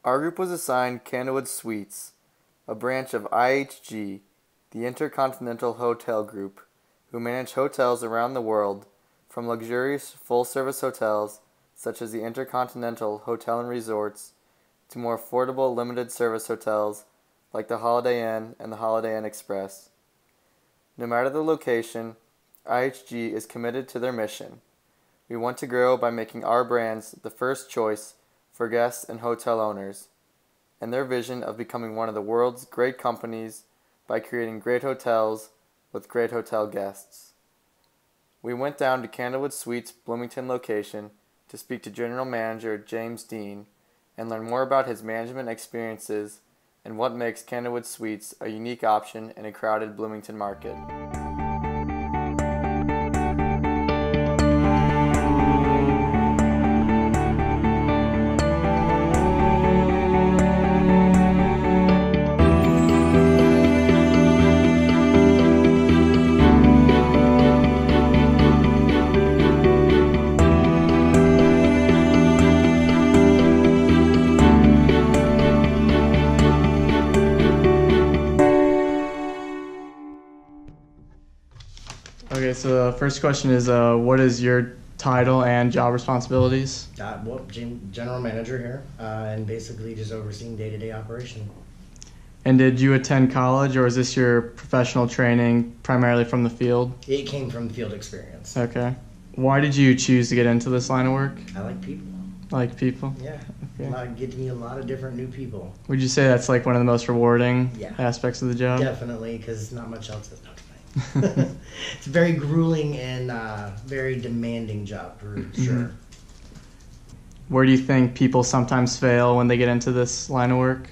Our group was assigned Candlewood Suites, a branch of IHG, the Intercontinental Hotel Group, who manage hotels around the world, from luxurious full-service hotels such as the Intercontinental Hotel and Resorts to more affordable limited-service hotels like the Holiday Inn and the Holiday Inn Express. No matter the location, IHG is committed to their mission. We want to grow by making our brands the first choice for guests and hotel owners, and their vision of becoming one of the world's great companies by creating great hotels with great hotel guests. We went down to Candlewood Suites' Bloomington location to speak to General Manager James Dean and learn more about his management experiences and what makes Candlewood Suites a unique option in a crowded Bloomington market. Okay, so the first question is, what is your title and job responsibilities? General manager here, and basically just overseeing day-to-day operation. And did you attend college, or is this your professional training primarily from the field? It came from field experience. Okay. Why did you choose to get into this line of work? I like people. Like people? Yeah. Okay. Get to meet a lot of different new people. Would you say that's like one of the most rewarding aspects of the job? Definitely, because not much else is not tonight. It's a very grueling and very demanding job, for sure. Where do you think people sometimes fail when they get into this line of work?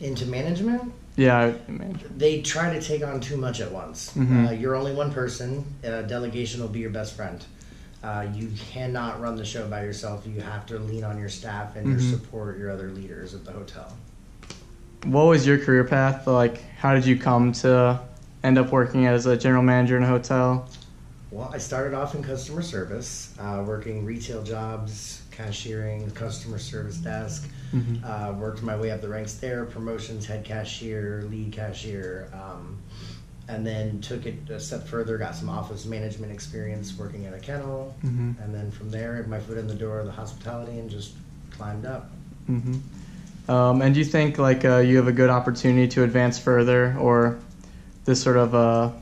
Into management? Yeah, management. They try to take on too much at once. You're only one person. Delegation will be your best friend. You cannot run the show by yourself. You have to lean on your staff and your support, your other leaders at the hotel. What was your career path? Like, how did you come to end up working as a general manager in a hotel? Well, I started off in customer service, working retail jobs, cashiering, customer service desk. Worked my way up the ranks there, promotions, head cashier, lead cashier, and then took it a step further, got some office management experience working at a kennel, and then from there, had my foot in the door of the hospitality and just climbed up. And do you think like you have a good opportunity to advance further, or this sort of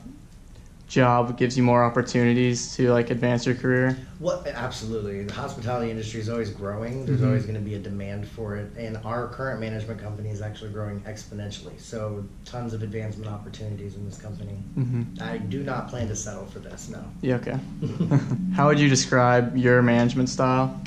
job gives you more opportunities to like advance your career? Well, absolutely. The hospitality industry is always growing. There's always going to be a demand for it, and our current management company is actually growing exponentially. So tons of advancement opportunities in this company. I do not plan to settle for this, no. Yeah, okay. How would you describe your management style?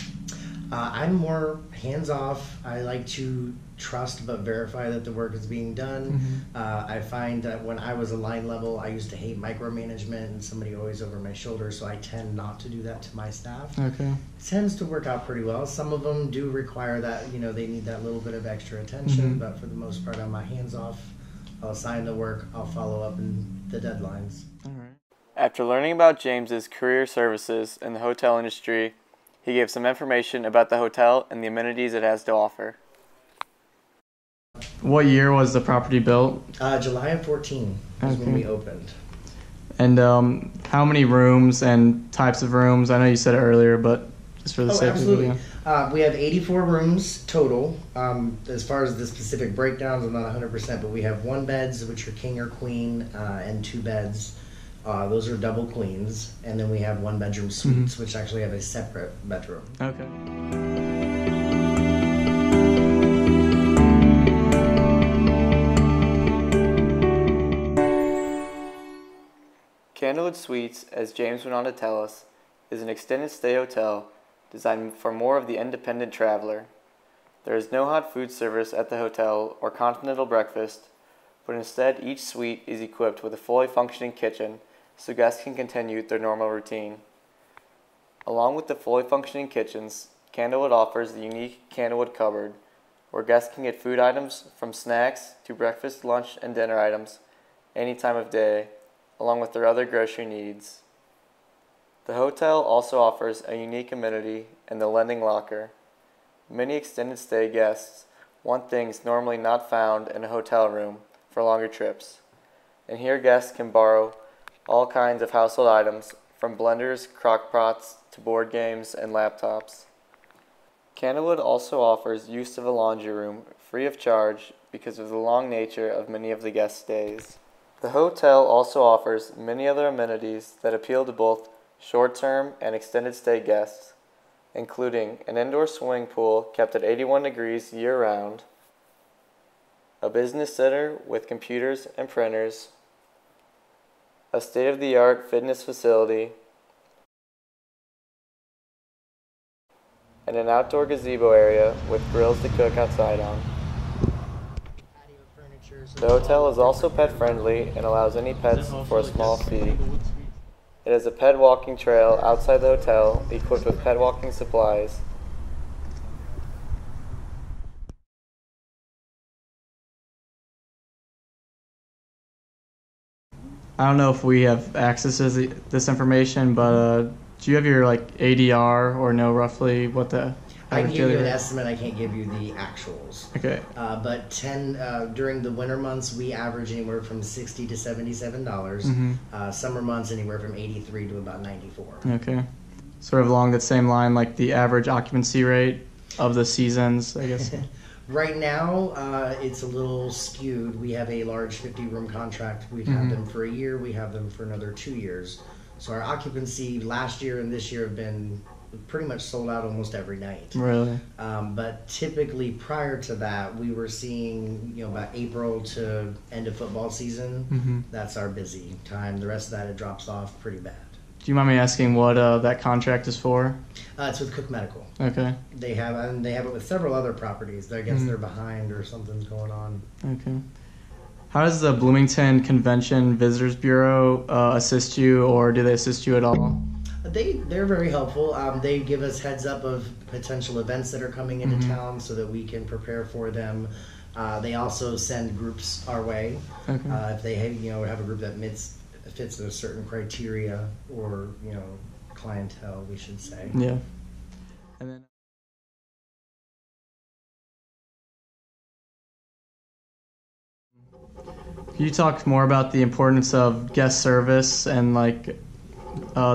I'm more hands-off. I like to trust but verify that the work is being done. I find that when I was a line level, I used to hate micromanagement and somebody always over my shoulder, so I tend not to do that to my staff. Okay. It tends to work out pretty well. Some of them do require that, they need that little bit of extra attention, but for the most part, I'm hands-off. I'll assign the work, I'll follow up in the deadlines. All right. After learning about James's career services in the hotel industry, he gave some information about the hotel and the amenities it has to offer. What year was the property built? July of 14 is when we opened. And how many rooms and types of rooms? I know you said it earlier, but just for the sake of the video. We have 84 rooms total. As far as the specific breakdowns, I'm not 100%, but we have 1 beds, which are king or queen, and 2 beds. Those are double queens. And then we have 1-bedroom suites, which actually have a separate bedroom. Okay. Candlewood Suites, as James went on to tell us, is an extended stay hotel designed for more of the independent traveler. There is no hot food service at the hotel or continental breakfast, but instead each suite is equipped with a fully functioning kitchen so guests can continue their normal routine. Along with the fully functioning kitchens, Candlewood offers the unique Candlewood cupboard, where guests can get food items from snacks to breakfast, lunch, and dinner items any time of day, along with their other grocery needs. The hotel also offers a unique amenity in the lending locker. Many extended stay guests want things normally not found in a hotel room for longer trips. And here guests can borrow all kinds of household items, from blenders, crock pots, to board games and laptops. Candlewood also offers use of a laundry room free of charge because of the long nature of many of the guest stays. The hotel also offers many other amenities that appeal to both short-term and extended stay guests, including an indoor swimming pool kept at 81 degrees year-round, a business center with computers and printers, a state-of-the-art fitness facility, and an outdoor gazebo area with grills to cook outside on. The hotel is also pet-friendly and allows any pets for a small fee. It has a pet walking trail outside the hotel, equipped with pet walking supplies. I don't know if we have access to this information, but do you have your like ADR or know roughly what the I can average give you daily an rate? estimate. I can't give you the actuals. Okay. But during the winter months, we average anywhere from $60 to $77. Summer months, anywhere from 83 to about 94. Okay. Sort of along that same line, like the average occupancy rate of the seasons, I guess. Right now, it's a little skewed. We have a large 50-room contract. We have them for a year. We have them for another 2 years. So our occupancy last year and this year have been pretty much sold out almost every night. Really? But typically prior to that, we were seeing, about April to end of football season. That's our busy time. The rest of that, it drops off pretty bad. Do you mind me asking what that contract is for? It's with Cook Medical. Okay. They have it with several other properties. I guess they're behind or something's going on. Okay. How does the Bloomington Convention Visitors Bureau assist you, or do they assist you at all? They're very helpful. They give us heads up of potential events that are coming into town so that we can prepare for them. They also send groups our way. Okay. If they have a group that fits a certain criteria or clientele, we should say. Yeah. And then can you talk more about the importance of guest service and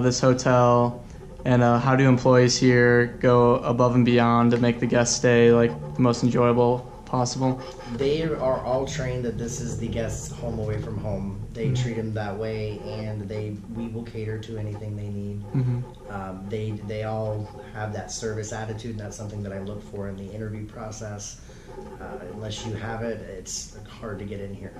this hotel, and how do employees here go above and beyond to make the guest stay the most enjoyable possible? They are all trained that this is the guest's home away from home. They treat them that way, and we will cater to anything they need. They all have that service attitude, and that's something that I look for in the interview process. Unless you have it, it's hard to get in here.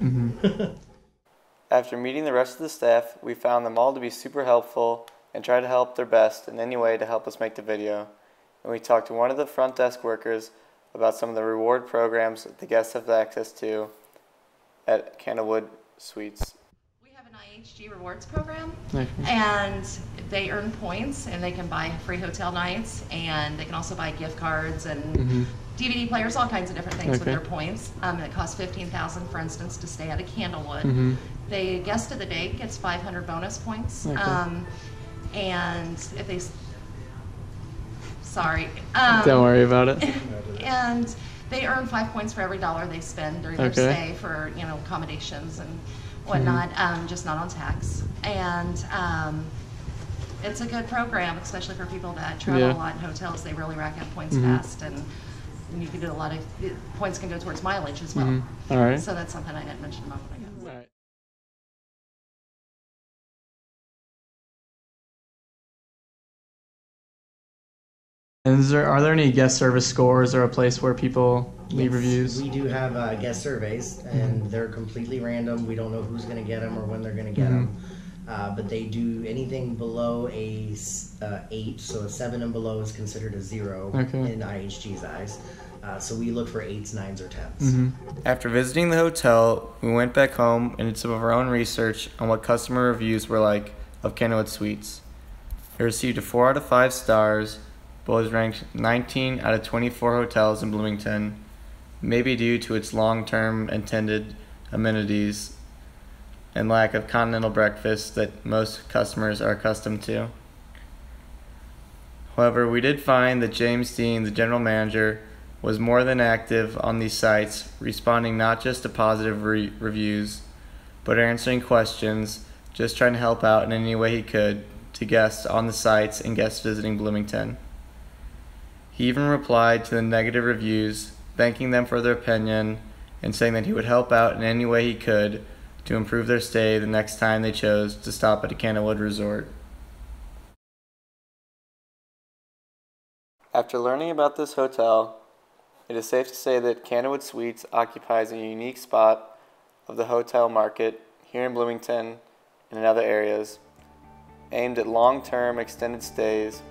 After meeting the rest of the staff, we found them all to be super helpful and tried to help their best in any way to help us make the video. And we talked to one of the front desk workers about some of the reward programs that the guests have access to at Candlewood Suites. We have an IHG rewards program, Okay. and they earn points, and they can buy free hotel nights, and they can also buy gift cards and DVD players, all kinds of different things with Okay. their points. It costs $15,000, for instance, to stay at a Candlewood. The guest of the day gets 500 bonus points, Okay. and if they, sorry, Don't worry about it. and they earn 5 points for every dollar they spend during their Okay. stay for accommodations and whatnot, just not on tax. And it's a good program, especially for people that travel a lot in hotels. They really rack up points fast, and you can do a lot of points can go towards mileage as well. All right. So that's something I didn't mention about when I got. All right. And are there any guest service scores or a place where people leave Yes, reviews? We do have guest surveys, and they're completely random. We don't know who's going to get them or when they're going to get them. But they do anything below a 8, so a 7 and below is considered a 0 Okay. in IHG's eyes. So we look for 8s, 9s, or 10s. After visiting the hotel, we went back home and did some of our own research on what customer reviews were like of Candlewood Suites. It received a 4 out of 5 stars, but was ranked 19 out of 24 hotels in Bloomington, maybe due to its long-term intended amenities and lack of continental breakfast that most customers are accustomed to. However, we did find that James Dean, the general manager, was more than active on these sites, responding not just to positive reviews, but answering questions, just trying to help out in any way he could to guests on the sites and guests visiting Bloomington. He even replied to the negative reviews, thanking them for their opinion and saying that he would help out in any way he could to improve their stay the next time they chose to stop at a Candlewood resort. After learning about this hotel, it is safe to say that Candlewood Suites occupies a unique spot of the hotel market here in Bloomington and in other areas, aimed at long-term extended stays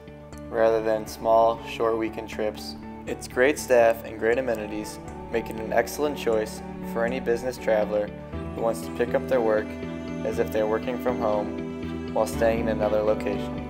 rather than small, short weekend trips. Its great staff and great amenities make it an excellent choice for any business traveler who wants to pick up their work as if they're working from home while staying in another location.